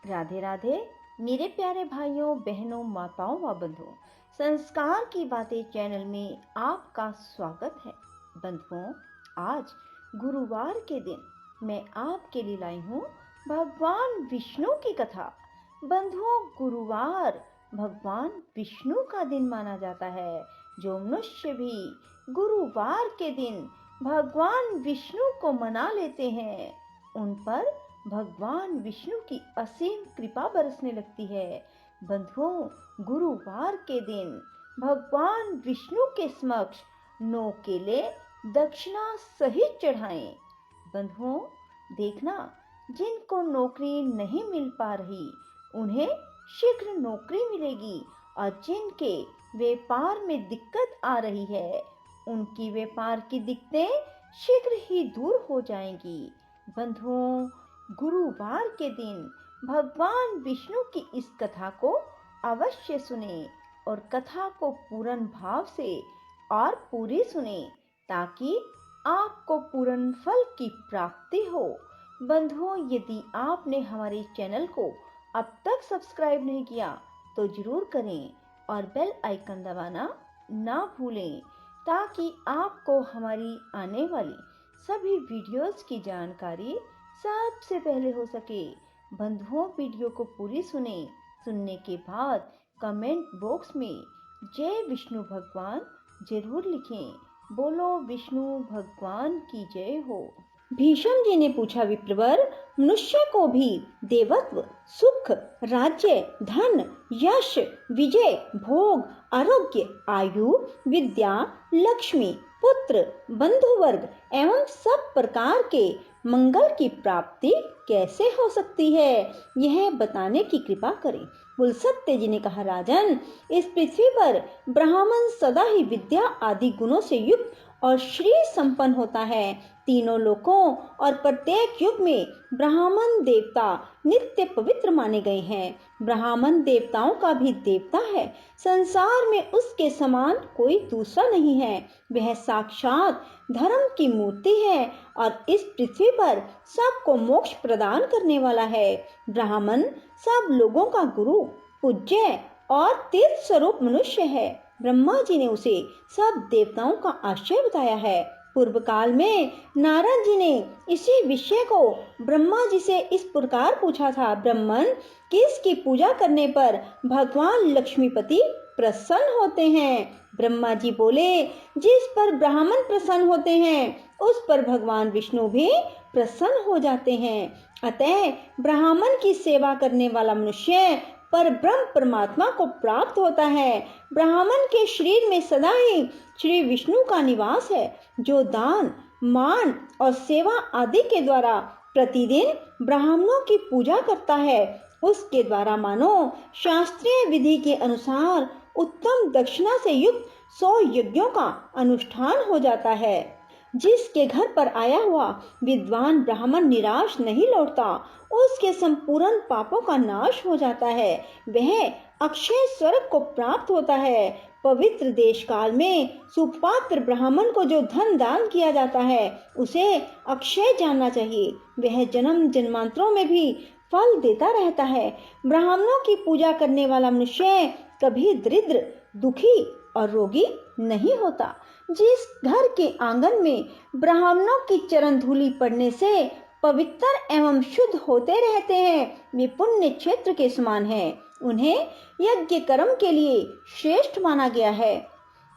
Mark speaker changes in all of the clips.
Speaker 1: राधे राधे मेरे प्यारे भाइयों बहनों माताओं व बंधुओं। संस्कार की बातें चैनल में आपका स्वागत है। बंधुओं, आज गुरुवार के दिन मैं आपके लिए लाई हूँ भगवान विष्णु की कथा। बंधुओं, गुरुवार भगवान विष्णु का दिन माना जाता है। जो मनुष्य भी गुरुवार के दिन भगवान विष्णु को मना लेते हैं, उन पर भगवान विष्णु की असीम कृपा बरसने लगती है। बंधुओं, गुरुवार के दिन भगवान विष्णु के समक्ष 9 केले दक्षिणा सहित चढ़ाएं। बंधुओं, देखना, जिनको नौकरी नहीं मिल पा रही उन्हें शीघ्र नौकरी मिलेगी, और जिनके व्यापार में दिक्कत आ रही है उनकी व्यापार की दिक्कतें शीघ्र ही दूर हो जाएंगी। बंधुओं, गुरुवार के दिन भगवान विष्णु की इस कथा को अवश्य सुने और कथा को पूर्ण भाव से और पूरी सुने, ताकि आपको पूर्ण फल की प्राप्ति हो। बंधुओं, यदि आपने हमारे चैनल को अब तक सब्सक्राइब नहीं किया तो जरूर करें और बेल आइकन दबाना ना भूलें, ताकि आपको हमारी आने वाली सभी वीडियोस की जानकारी सबसे पहले हो सके। बंधुओं, वीडियो को पूरी सुनने के बाद कमेंट बॉक्स में जय विष्णु भगवान जरूर लिखें। बोलो विष्णु भगवान की जय हो। भीष्म जी ने पूछा, विप्रवर, मनुष्य को भी देवत्व, सुख, राज्य, धन, यश, विजय, भोग, आरोग्य, आयु, विद्या, लक्ष्मी, पुत्र, बंधु वर्ग एवं सब प्रकार के मंगल की प्राप्ति कैसे हो सकती है, यह बताने की कृपा करें। कुलसत्य जी ने कहा, राजन, इस पृथ्वी पर ब्राह्मण सदा ही विद्या आदि गुणों से युक्त और श्री संपन्न होता है। तीनों लोकों और प्रत्येक युग में ब्राह्मण देवता नित्य पवित्र माने गए हैं। ब्राह्मण देवताओं का भी देवता है। संसार में उसके समान कोई दूसरा नहीं है। वह साक्षात धर्म की मूर्ति है और इस पृथ्वी पर सबको मोक्ष प्रदान करने वाला है। ब्राह्मण सब लोगों का गुरु, पूज्य और तीर्थ स्वरूप मनुष्य है। ब्रह्मा जी ने उसे सब देवताओं का आश्रय बताया है। पूर्व काल में नारद जी ने इसी विषय को ब्रह्मा जी से इस प्रकार पूछा था, ब्राह्मण किसकी पूजा करने पर भगवान लक्ष्मीपति प्रसन्न होते हैं? ब्रह्मा जी बोले, जिस पर ब्राह्मण प्रसन्न होते हैं उस पर भगवान विष्णु भी प्रसन्न हो जाते हैं। अतः ब्राह्मण की सेवा करने वाला मनुष्य पर ब्रह्म परमात्मा को प्राप्त होता है। ब्राह्मण के शरीर में सदा ही श्री विष्णु का निवास है, जो दान, मान और सेवा आदि के द्वारा प्रतिदिन ब्राह्मणों की पूजा करता है। उसके द्वारा मानो शास्त्रीय विधि के अनुसार उत्तम दक्षिणा से युक्त 100 यज्ञों का अनुष्ठान हो जाता है। जिसके घर पर आया हुआ विद्वान ब्राह्मण निराश नहीं लौटता, उसके संपूर्ण पापों का नाश हो जाता है। वह अक्षय स्वर्ग को प्राप्त होता है। पवित्र देश काल में सुपात्र ब्राह्मण को जो धन दान किया जाता है उसे अक्षय जानना चाहिए। वह जन्म जन्मांतरों में भी फल देता रहता है। ब्राह्मणों की पूजा करने वाला मनुष्य कभी दरिद्र, दुखी और रोगी नहीं होता। जिस घर के आंगन में ब्राह्मणों की चरण धूलि पड़ने से पवित्र एवं शुद्ध होते रहते हैं, वे पुण्य क्षेत्र के समान हैं। उन्हें यज्ञ कर्म के लिए श्रेष्ठ माना गया है।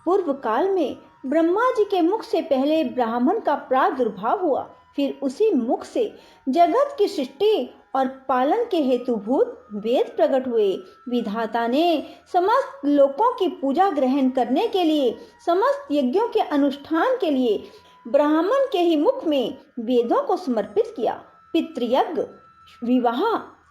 Speaker 1: पूर्व काल में ब्रह्मा जी के मुख से पहले ब्राह्मण का प्रादुर्भाव हुआ, फिर उसी मुख से जगत की सृष्टि और पालन के हेतुभूत वेद प्रकट हुए। विधाता ने समस्त लोकों की पूजा ग्रहण करने के लिए, समस्त यज्ञों के अनुष्ठान के लिए ब्राह्मण के ही मुख में वेदों को समर्पित किया। पितृयज्ञ, विवाह,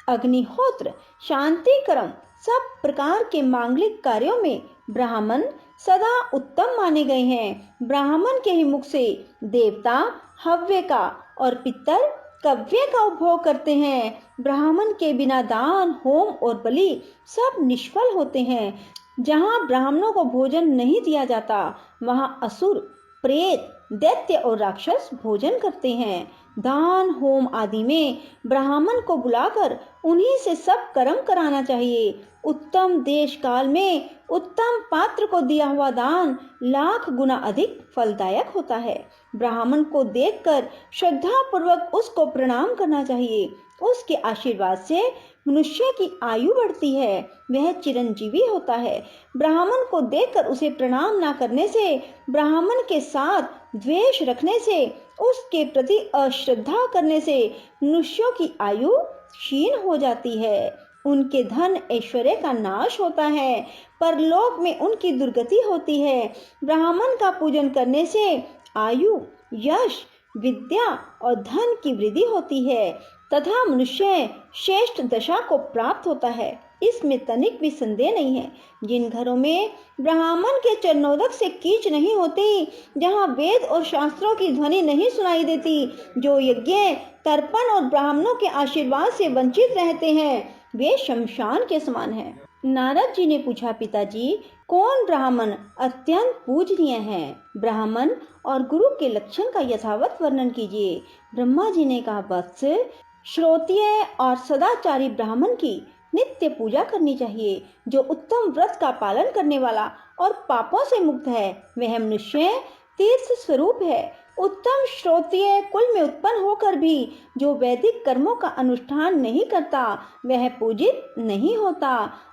Speaker 1: अग्निहोत्र, शांति कर्म, सब प्रकार के मांगलिक कार्यों में ब्राह्मण सदा उत्तम माने गए हैं। ब्राह्मण के ही मुख से देवता हव्य का और पितर कव्य का उपभोग करते हैं। ब्राह्मण के बिना दान, होम और बलि सब निष्फल होते हैं। जहाँ ब्राह्मणों को भोजन नहीं दिया जाता, वहाँ असुर, प्रेत, दैत्य और राक्षस भोजन करते हैं। दान होम आदि में ब्राह्मण को बुलाकर उन्हीं से सब कर्म कराना चाहिए। उत्तम देश काल में उत्तम पात्र को दिया हुआ दान लाख गुना अधिक फलदायक होता है। ब्राह्मण को देखकर श्रद्धा पूर्वक उसको प्रणाम करना चाहिए। उसके आशीर्वाद से मनुष्य की आयु बढ़ती है, वह चिरंजीवी होता है। ब्राह्मण को देखकर उसे प्रणाम न करने से, ब्राह्मण के साथ द्वेष रखने से, उसके प्रति अश्रद्धा करने से मनुष्यों की आयु क्षीण हो जाती है। उनके धन ऐश्वर्य का नाश होता है, परलोक में उनकी दुर्गति होती है। ब्राह्मण का पूजन करने से आयु, यश, विद्या और धन की वृद्धि होती है तथा मनुष्य श्रेष्ठ दशा को प्राप्त होता है। इसमें तनिक भी संदेह नहीं है। जिन घरों में ब्राह्मण के चरणोदक से कीच नहीं होती, जहाँ वेद और शास्त्रों की ध्वनि नहीं सुनाई देती, जो यज्ञ, तर्पण और ब्राह्मणों के आशीर्वाद से वंचित रहते हैं, वे शमशान के समान हैं। नारद जी ने पूछा, पिताजी, कौन ब्राह्मण अत्यंत पूजनीय है? ब्राह्मण और गुरु के लक्षण का यथावत वर्णन कीजिए। ब्रह्मा जी ने कहा, वत्स, श्रोत्रिय और सदाचारी ब्राह्मण की नित्य पूजा करनी चाहिए। जो उत्तम व्रत का पालन करने वाला और पापों से मुक्त है, वह मनुष्य तीर्थ स्वरूप है। उत्तम श्रोत्रिय कुल में उत्पन्न होकर भी जो वैदिक कर्मों का अनुष्ठान नहीं करता, वह पूजित नहीं होता।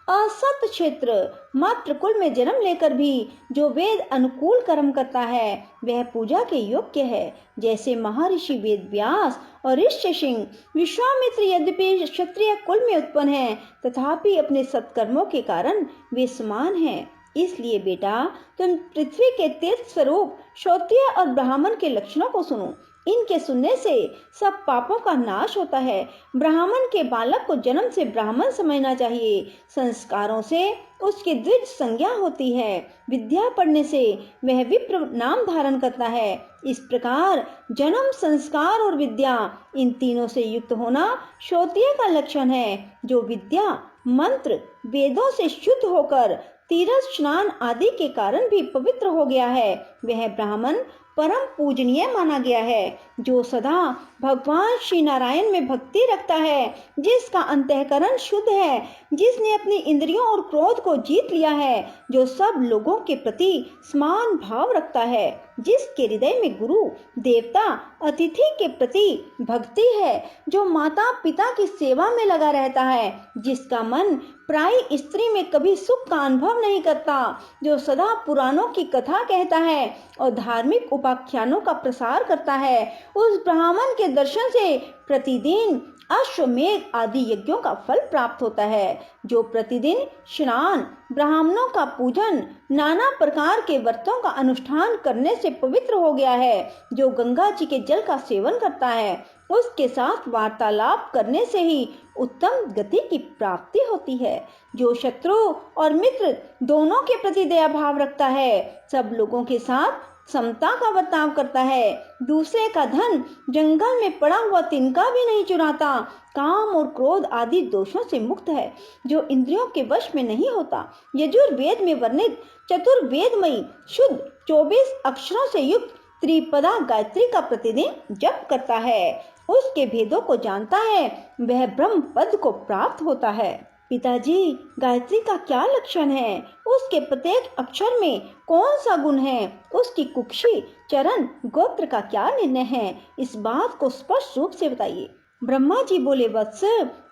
Speaker 1: असत क्षेत्र मात्र कुल में जन्म लेकर भी जो वेद अनुकूल कर्म करता है, वह पूजा के योग्य है। जैसे महर्षि वेद व्यास और ऋष्यसिंह, विश्वामित्र यद्यपि क्षत्रिय कुल में उत्पन्न है, तथापि अपने सत्कर्मों के कारण वे समान हैं। इसलिए बेटा, तुम पृथ्वी के तीर्थ स्वरूप क्षत्रिय और ब्राह्मण के लक्षणों को सुनो। इनके सुनने से सब पापों का नाश होता है। ब्राह्मण के बालक को जन्म से ब्राह्मण समझना चाहिए। संस्कारों से उसकी द्विज संज्ञा होती है। विद्या पढ़ने से वह विप्र नाम धारण करता है। इस प्रकार जन्म, संस्कार और विद्या, इन तीनों से युक्त होना क्षत्रिय का लक्षण है। जो विद्या, मंत्र, वेदों से शुद्ध होकर तीर्थ स्नान आदि के कारण भी पवित्र हो गया है, वह ब्राह्मण परम पूजनीय माना गया है। जो सदा भगवान श्री नारायण में भक्ति रखता है, जिसका अंतःकरण शुद्ध है, जिसने अपनी इंद्रियों और क्रोध को जीत लिया है, जो सब लोगों के प्रति समान भाव रखता है, जिसके हृदय में गुरु, देवता, अतिथि के प्रति भक्ति है, जो माता पिता की सेवा में लगा रहता है, जिसका मन प्राय स्त्री में कभी सुख का अनुभव नहीं करता, जो सदा पुराणों की कथा कहता है और धार्मिक उपाख्यानों का प्रसार करता है, उस ब्राह्मण के दर्शन से प्रतिदिन अश्वमेध आदि यज्ञों का फल प्राप्त होता है। जो प्रतिदिन स्नान, ब्राह्मणों का पूजन, नाना प्रकार के व्रतों का अनुष्ठान करने से पवित्र हो गया है, जो गंगा जी के जल का सेवन करता है, उसके साथ वार्तालाप करने से ही उत्तम गति की प्राप्ति होती है। जो शत्रु और मित्र दोनों के प्रति दया भाव रखता है, सब लोगों के साथ समता का बर्ताव करता है, दूसरे का धन जंगल में पड़ा हुआ तिनका भी नहीं चुराता, काम और क्रोध आदि दोषों से मुक्त है, जो इंद्रियों के वश में नहीं होता, यजुर्वेद में वर्णित चतुर्वेदमयी शुद्ध 24 अक्षरों से युक्त त्रिपदा गायत्री का प्रतिदिन जप करता है, उसके भेदों को जानता है, वह ब्रह्म पद को प्राप्त होता है। पिताजी, गायत्री का क्या लक्षण है? उसके प्रत्येक अक्षर में कौन सा गुण है? उसकी कुक्षी, चरण, गोत्र का क्या निर्णय है? इस बात को स्पष्ट रूप से बताइए। ब्रह्मा जी बोले, वत्स,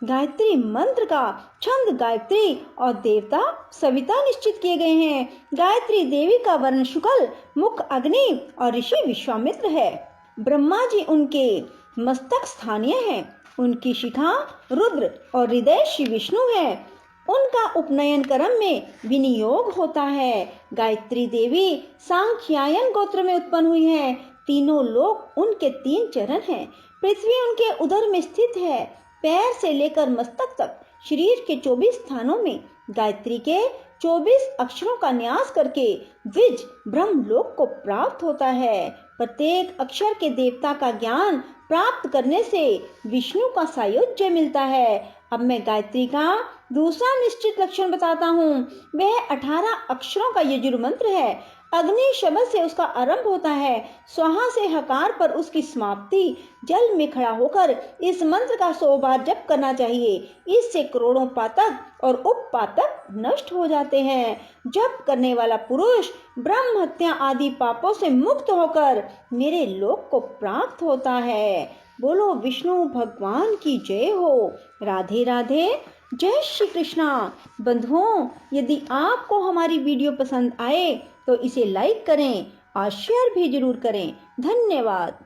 Speaker 1: गायत्री मंत्र का छंद गायत्री और देवता सविता निश्चित किए गए हैं। गायत्री देवी का वर्ण शुक्ल, मुख अग्नि और ऋषि विश्वामित्र है। ब्रह्मा जी उनके मस्तक स्थानीय है, उनकी शिखा रुद्र और हृदय श्री विष्णु है। उनका उपनयन कर्म में विनियोग होता है। गायत्री देवी सांख्यायन गोत्र में उत्पन्न हुई है। तीनों लोक उनके 3 चरण हैं। पृथ्वी उनके उदर में स्थित है। पैर से लेकर मस्तक तक शरीर के 24 स्थानों में गायत्री के 24 अक्षरों का न्यास करके द्विज ब्रह्मलोक को प्राप्त होता है। प्रत्येक अक्षर के देवता का ज्ञान प्राप्त करने से विष्णु का सायुज्य मिलता है। अब मैं गायत्री का दूसरा निश्चित लक्षण बताता हूँ। वह 18 अक्षरों का यजुर्मंत्र है।
Speaker 2: अग्नि शब्द से उसका आरंभ होता है, स्वाहा से हकार पर उसकी समाप्ति। जल में खड़ा होकर इस मंत्र का 100 बार जप करना चाहिए। इससे करोड़ों पातक और उपपातक नष्ट हो जाते हैं। जप करने वाला पुरुष ब्रह्म हत्या आदि पापों से मुक्त होकर मेरे लोक को प्राप्त होता है। बोलो विष्णु भगवान की जय हो। राधे राधे, जय श्री कृष्णा। बंधुओं, यदि आपको हमारी वीडियो पसंद आए तो इसे लाइक करें और शेयर भी जरूर करें। धन्यवाद।